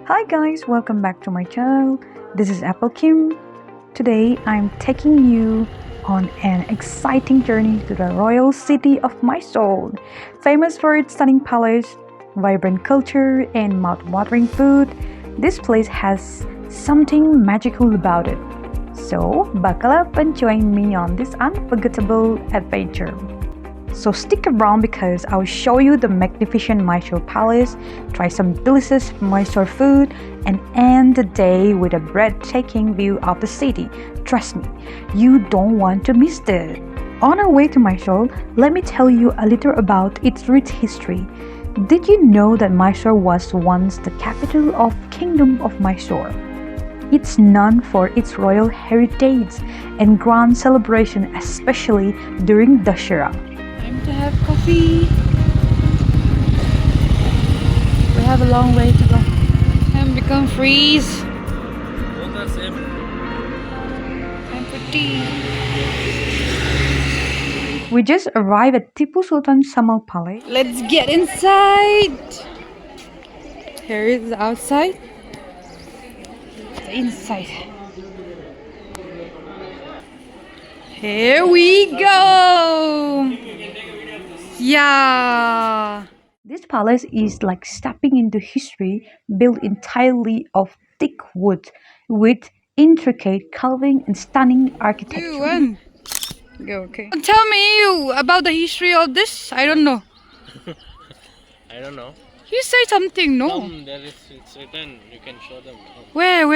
Hi guys, welcome back to my channel. This is Apple Kim. Today I'm taking you on an exciting journey to the royal city of Mysore. Famous for its stunning palace, vibrant culture, and mouth-watering food, this place has something magical about it. So, buckle up and join me on this unforgettable adventure. So stick around because I'll show you the magnificent Mysore Palace, try some delicious Mysore food, and end the day with a breathtaking view of the city. Trust me, you don't want to miss this. On our way to Mysore, let me tell you a little about its rich history. Did you know that Mysore was once the capital of Kingdom of Mysore? It's known for its royal heritage and grand celebration, especially during Dussehra. Time to have coffee. We have a long way to go. And become freeze. Both are same. Time for tea. We just arrived at Tipu Sultan Samal Palace. Let's get inside. Here is the outside. The inside. Here we go. Yeah. This palace is like stepping into history, built entirely of thick wood, with intricate carving and stunning architecture. You won. Go, okay. Tell me about the history of this. I don't know. I don't know. You say something, no? There is, it's written. You can show them. Where?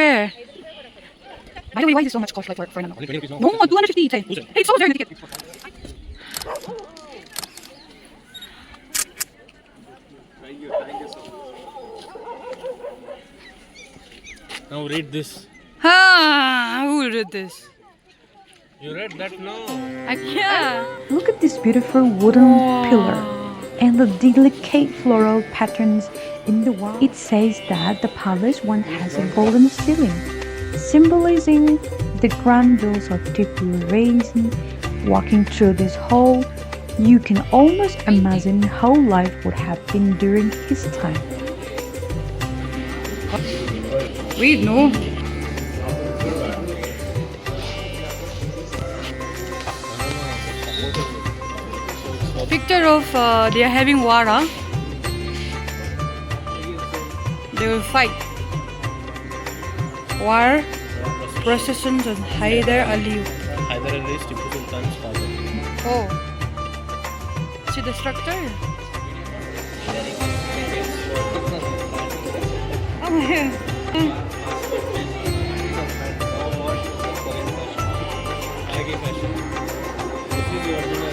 By the way, why is it so much cost like for an Only 20 rupees, no? No, 250 each. Hey, it's over there in the ticket. Now read this. Who did this? You read that? No. Yeah. Look at this beautiful wooden pillar and the delicate floral patterns in the wall. It says that the palace once has a golden ceiling, symbolizing the grandeurs of Tipu reign. Walking through this hall, you can almost imagine how life would have been during his time. Read, no? Picture of they are having war. They will fight. War, processions and Hyder Ali. Hyder Ali is Tipu Sultan's father. Oh. See the structure? Oh, yeah. Aggie fashion. This is the original.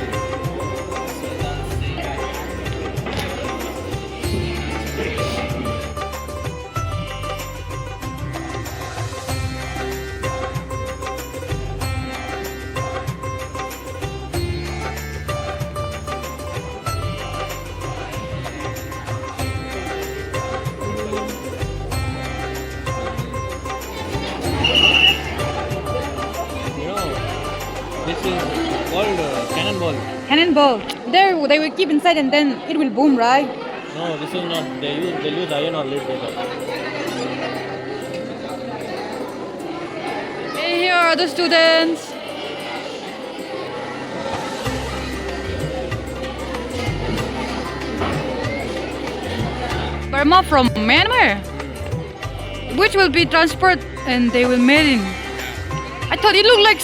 This is called cannonball. Cannonball. There, they will keep inside and then it will boom, right? No, this is not. They use iron or lead. Hey, here are the students. Burma from Myanmar, which will be transported and they will made in. I thought it looked like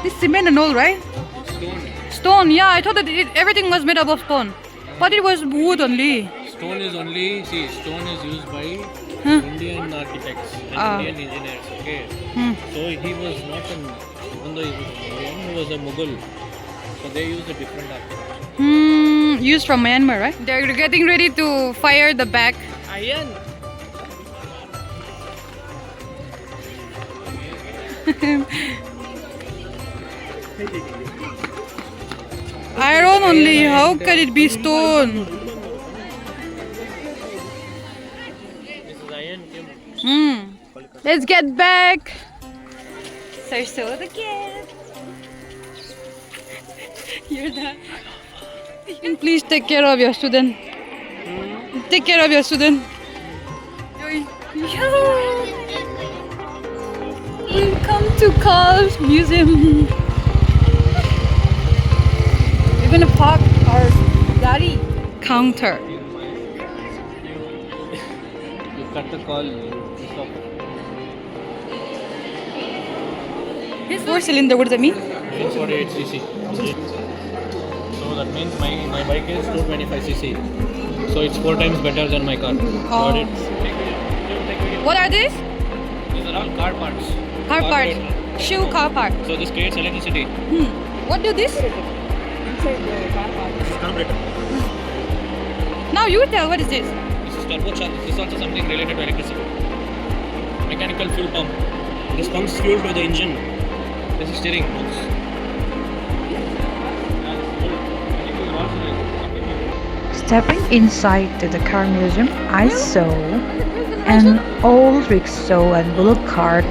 this cement and all, right? Stone. Stone, yeah. I thought that everything was made up of stone, but it was wood only. Stone is only, stone is used by Indian architects and Indian engineers, okay? So he was not even though he was Indian, he was a Mughal. So they used a different architecture. Used from Myanmar, right? They're getting ready to fire the back. Iron! Iron only, how can it be stone? This is iron, Kim. Let's get back. So the kid. You're that. Please take care of your student. Take care of your student. Welcome to Cars Museum. We're gonna park our gari counter. You cut the call, you stop. 4-cylinder, what does that mean? 648 cc. So that means my bike is 225 cc. So it's 4 times better than my car. Got it. What are these? These are all car parts. Car parts. Carburetor. Shoe car part. So this creates electricity. What do this? This is carburetor. Now you tell, what is this? This is turbocharger. This is also something related to electricity. Mechanical fuel pump. This pumps fuel to the engine. This is steering. Stepping inside to the car museum, I saw an old rickshaw and bullock cart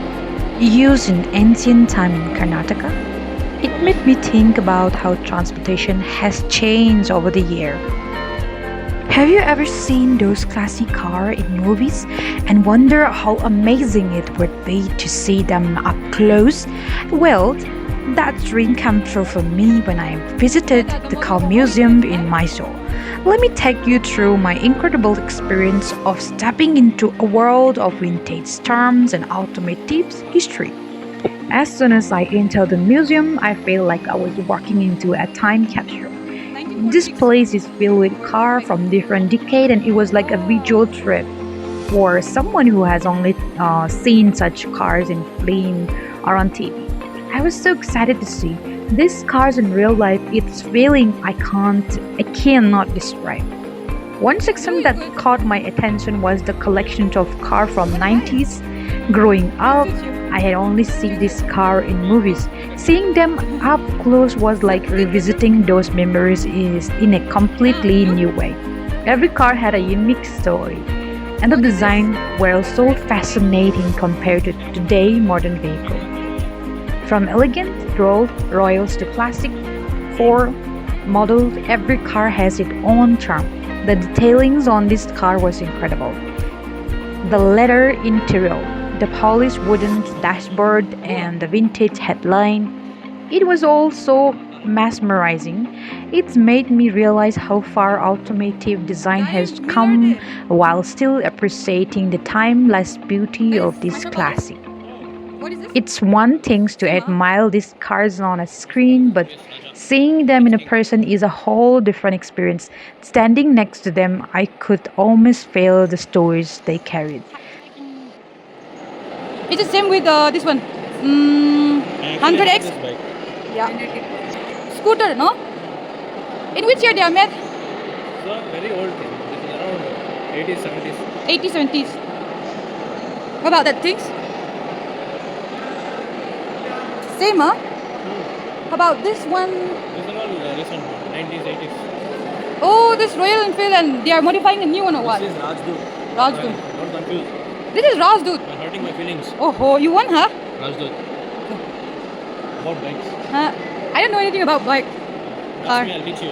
used in ancient time in Karnataka. It made me think about how transportation has changed over the year. Have you ever seen those classic cars in movies and wonder how amazing it would be to see them up close? Well, that dream came true for me when I visited the car museum in Mysore. Let me take you through my incredible experience of stepping into a world of vintage terms and automotive history. As soon as I entered the museum, I felt like I was walking into a time capsule. This place is filled with cars from different decades, and it was like a visual trip for someone who has only seen such cars in film or on TV. I was so excited to see these cars in real life. It's feeling I cannot describe. One section that caught my attention was the collection of cars from 90s. Growing up, I had only seen this car in movies. Seeing them up close was like revisiting those memories is in a completely new way. Every car had a unique story, and the design were so fascinating compared to today's modern vehicles. From elegant Royals to classic four models, every car has its own charm. The detailings on this car was incredible. The leather interior, the polished wooden dashboard, and the vintage headline. It was all so mesmerizing. It's made me realize how far automotive design has come while still appreciating the timeless beauty of this classic. What is this? It's one thing to admire these cars on a screen, but seeing them in a person is a whole different experience. Standing next to them, I could almost feel the stories they carried. It's the same with this one. 100X? Yeah. Scooter, no? In which year they are made? It's a very old thing. This is around 80s, 70s. 80s, 70s. What about that things? Same, huh? How about this one? These are all recent 90s, 80s. Oh, this Royal Enfield, and they are modifying a new one or what? This is Rajdut. Rajdut. Don't confuse. This is Rajdut. You're hurting my feelings. Oh, you won, huh? Rajdut. About bikes. I don't know anything about bike. Ask me, I'll teach you.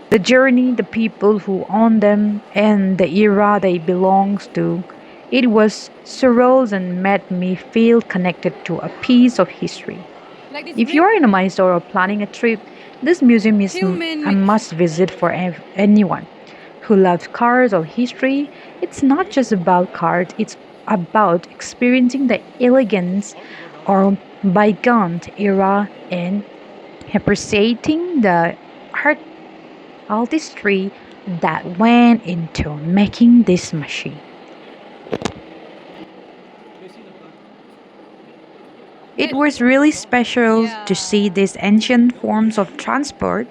The journey, the people who own them, and the era they belong to, it was surreal and made me feel connected to a piece of history. Like this If you're in Mysore or planning a trip, this museum is Human a must visit for anyone who loves cars or history. It's not just about cars, it's about experiencing the elegance or bygone era and appreciating the art artistry that went into making this machine. It was really special to see these ancient forms of transport.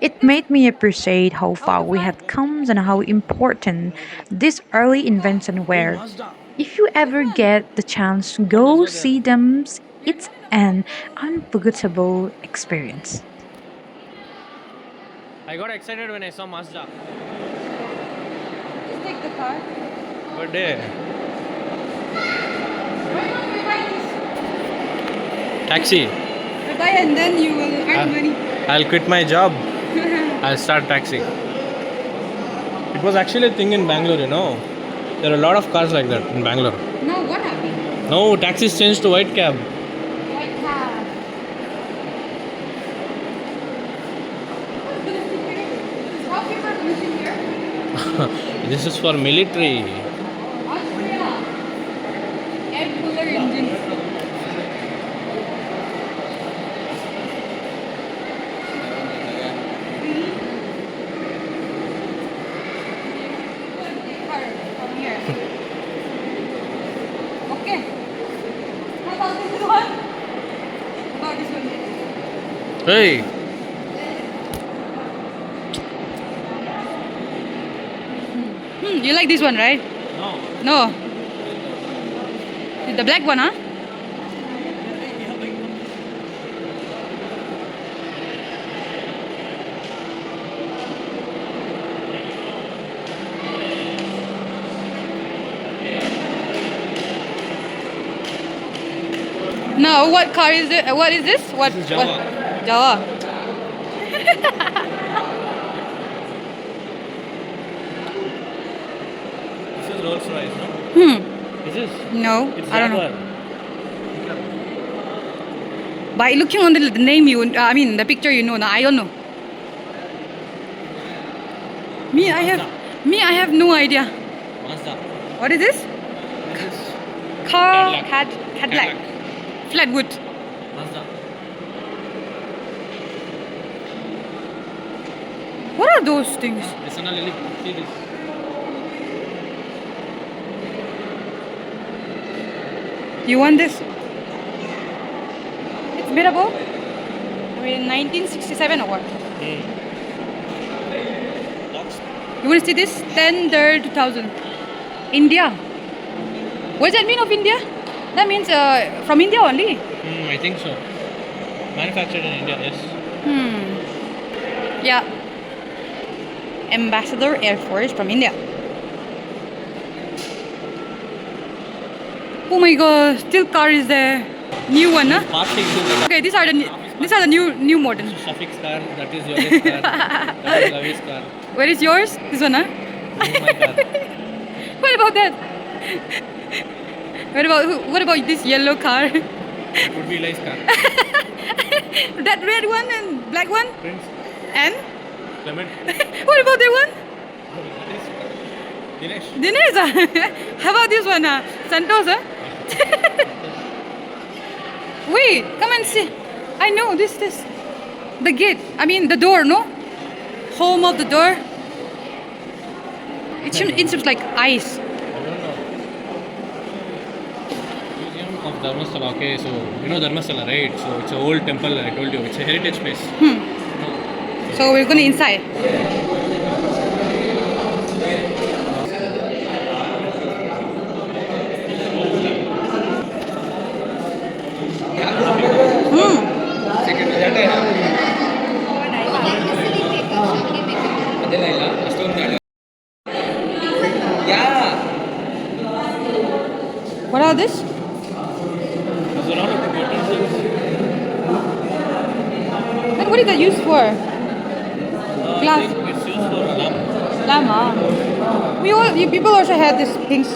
It made me appreciate how far we had come and how important these early inventions were. If you ever get the chance to go see them, it's an unforgettable experience. I got excited when I saw Mazda. Just take the car. Good day. Taxi. You buy and then you will earn money. I'll quit my job. I'll start taxi. It was actually a thing in Bangalore, you know. There are a lot of cars like that in Bangalore. No, what happened? No, taxis changed to white cab. White cab. How people are missing here? This is for military. Austria. Air cooler engine. From here. Okay. How about this one? How about this one? Hey, You like this one, right? no. No. The black one, huh? No, what car is it? What is this? What? This is Java. What? Java. This is Rolls Royce, no? Is this? No, It's I don't know. Jaguar. By looking on the name, I mean the picture, you know. No, I don't know. Me, I have no idea. Mazda. What is this? This is Car Cadillac. Cadillac. Flatwood. Mazda. What are those things? Listen, Lily. See this. You want this? It's bearable. I mean, 1967 or what? Locks. You want to see this? Standard 2000. India. What does that mean of India? That means from India only. I think so. Manufactured in India, yes. Yeah. Ambassador Air Force from India. Oh my god, still car is there. New one, huh? Party is Okay, these are the new model. Shafiq's car, that is Yogesh car, that is Ravi's car. Where is yours? This one, huh? This is my car. What about that? What about this yellow car? That would be Eli's car. That red one and black one? Prince, And Clement, what about that one? that is Dinesh. Dinesh. How about this one? Santos, huh? Wait, come and see. I know this. The gate. I mean the door, no? Home of the door. It seems like ice. I don't know. Museum of Dharmasthala. Okay, so you know Dharmasthala, right? So it's an old temple. I told you, it's a heritage place. So we're going inside. What are this? There's a lot of utensils. And what is that used for? I Glass. think it's used for lamp. Lama. You people also had these things.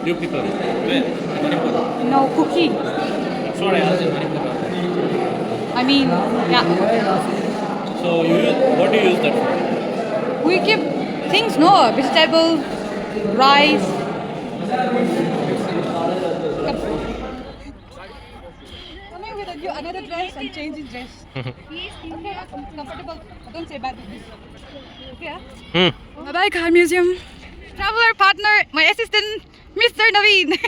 You people. Where? Manipur. No cookie. That's what I asked in Manipur. I mean, yeah. So what do you use that for? We keep things, no, vegetable, rice. Coming with another dress and changing dress. Okay, comfortable. Don't say bad. Okay. Bye-bye, Car Museum. Traveler partner, my assistant, Mr. Naveen.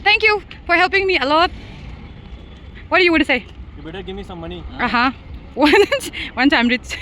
Thank you for helping me a lot. What do you want to say? You better give me some money. Once I'm rich.